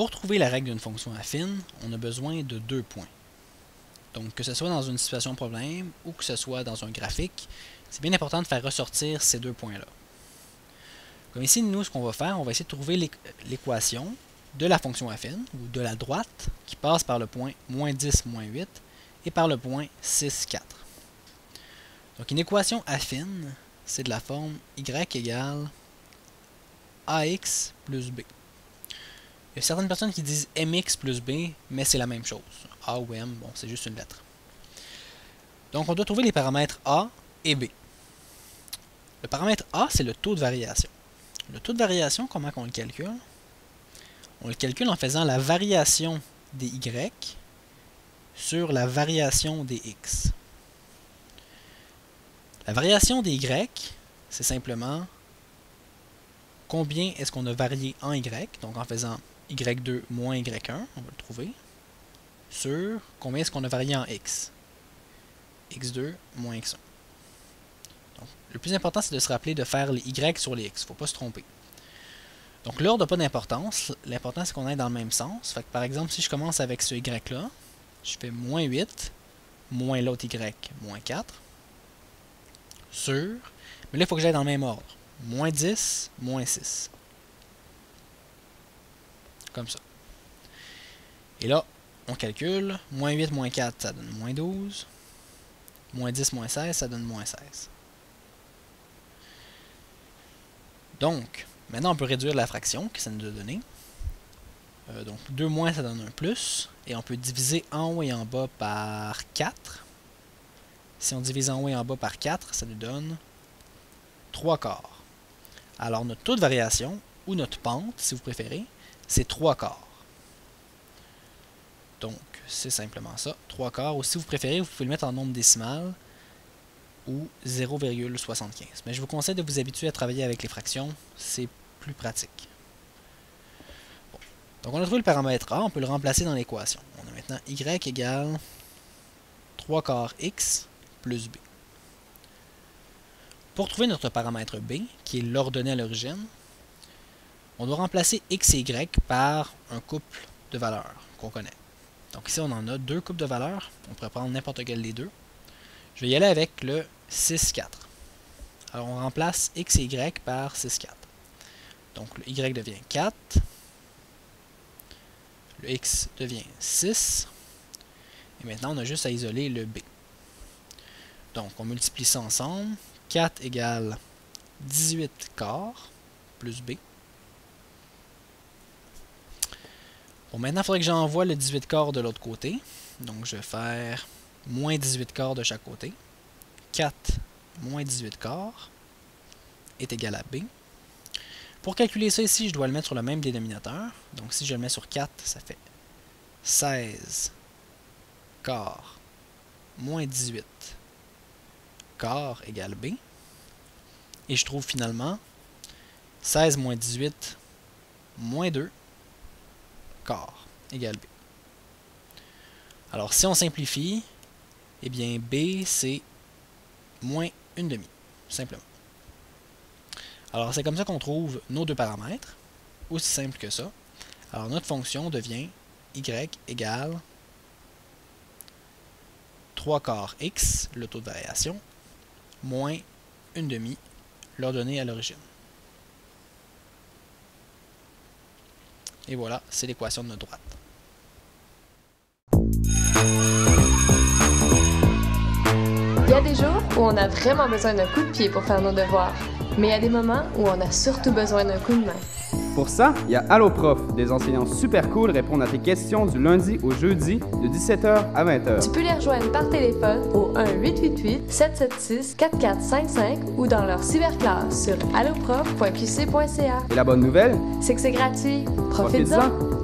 Pour trouver la règle d'une fonction affine, on a besoin de 2 points. Donc, que ce soit dans une situation problème ou que ce soit dans un graphique, c'est bien important de faire ressortir ces 2 points-là. Comme ici, nous, ce qu'on va faire, on va essayer de trouver l'équation de la fonction affine, ou de la droite, qui passe par le point moins 10, moins 8, et par le point 6, 4. Donc, une équation affine, c'est de la forme y égale ax plus b. Il y a certaines personnes qui disent mx plus b, mais c'est la même chose. A ou m, bon, c'est juste une lettre. Donc, on doit trouver les paramètres a et b. Le paramètre a, c'est le taux de variation. Le taux de variation, comment on le calcule? On le calcule en faisant la variation des y sur la variation des x. La variation des y, c'est simplement combien est-ce qu'on a varié en y, donc en faisant y2 moins y1, on va le trouver, sur combien est-ce qu'on a varié en x, x2 moins x1. Donc, le plus important, c'est de se rappeler de faire les y sur les x, il ne faut pas se tromper. Donc l'ordre n'a pas d'importance, l'important c'est qu'on aille dans le même sens. Fait que, par exemple, si je commence avec ce y-là, je fais moins 8, moins l'autre y, moins 4, sur, mais là il faut que j'aille dans le même ordre, moins 10, moins 6. Comme ça. Et là, on calcule, moins 8, moins 4, ça donne moins 12, moins 10, moins 16, ça donne moins 16. Donc, maintenant on peut réduire la fraction que ça nous a donné. Donc 2 moins, ça donne un plus, et on peut diviser en haut et en bas par 4. Si on divise en haut et en bas par 4, ça nous donne 3 quarts. Alors notre taux de variation, ou notre pente, si vous préférez, c'est 3 quarts. Donc, c'est simplement ça, 3 quarts, ou si vous préférez, vous pouvez le mettre en nombre décimal, ou 0,75. Mais je vous conseille de vous habituer à travailler avec les fractions, c'est plus pratique. Bon. Donc, on a trouvé le paramètre A, on peut le remplacer dans l'équation. On a maintenant y égale 3 quarts x plus b. Pour trouver notre paramètre b, qui est l'ordonnée à l'origine, on doit remplacer x et y par un couple de valeurs qu'on connaît. Donc ici, on en a 2 couples de valeurs. On pourrait prendre n'importe quel des deux. Je vais y aller avec le 6, 4. Alors, on remplace x et y par 6, 4. Donc, le y devient 4. Le x devient 6. Et maintenant, on a juste à isoler le b. Donc, on multiplie ça ensemble. 4 égale 18 quarts plus b. Bon, maintenant, il faudrait que j'envoie le 18 quarts de l'autre côté. Donc, je vais faire moins 18 quarts de chaque côté. 4 moins 18 quarts est égal à b. Pour calculer ça ici, je dois le mettre sur le même dénominateur. Donc, si je le mets sur 4, ça fait 16 quarts moins 18 quarts égale b. Et je trouve finalement 16 moins 18 moins 2 quarts égale b. Alors, si on simplifie, eh bien, b, c'est moins une demi, simplement. Alors, c'est comme ça qu'on trouve nos deux paramètres, aussi simple que ça. Alors, notre fonction devient y égale 3 quarts x, le taux de variation, moins une demi, l'ordonnée à l'origine. Et voilà, c'est l'équation de notre droite. Il y a des jours où on a vraiment besoin d'un coup de pied pour faire nos devoirs, mais il y a des moments où on a surtout besoin d'un coup de main. Pour ça, il y a Allo Prof, des enseignants super cool répondent à tes questions du lundi au jeudi de 17h à 20h. Tu peux les rejoindre par téléphone au 1-888-776-4455 ou dans leur cyberclasse sur alloprof.qc.ca. Et la bonne nouvelle, C'est que c'est gratuit. profites-en! Profites-en!